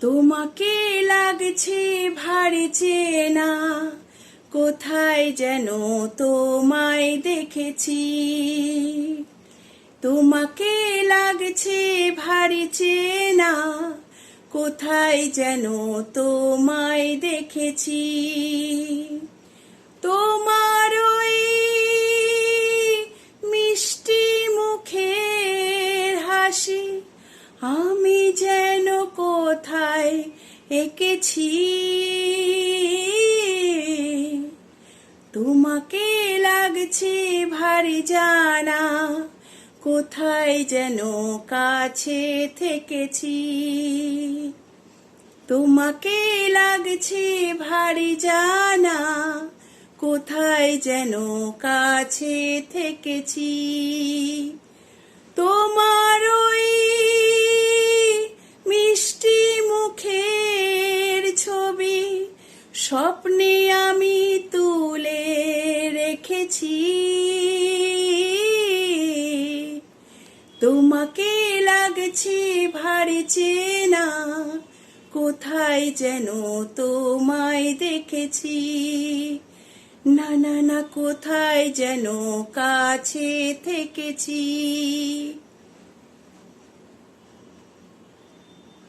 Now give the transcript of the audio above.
তোমাকে লাগছে ভারী চেনা, কোথায় যেন তোমায় দেখেছি। তোমাকে লাগছে ভারী চেনা, কোথায় যেন তোমায় দেখেছি। তোমার ওই মিষ্টি মুখের হাসি আমি যেন কোথায় এঁকেছি। তোমাকে লাগছে ভারী জানা, কোথায় যেন কাছে থেকেছি। তোমাকে লাগছে ভারী জানা, কোথায় যেন কাছে থেকেছি। তোমার ওই মিষ্টি মুখের ছবি স্বপ্নে আমি তুলে রেখেছি। তোমাকে লাগছে ভারী চেনা, কোথায় যেন তোমায় দেখেছি। না না না, কোথায় যেন কাছে থেকেছি।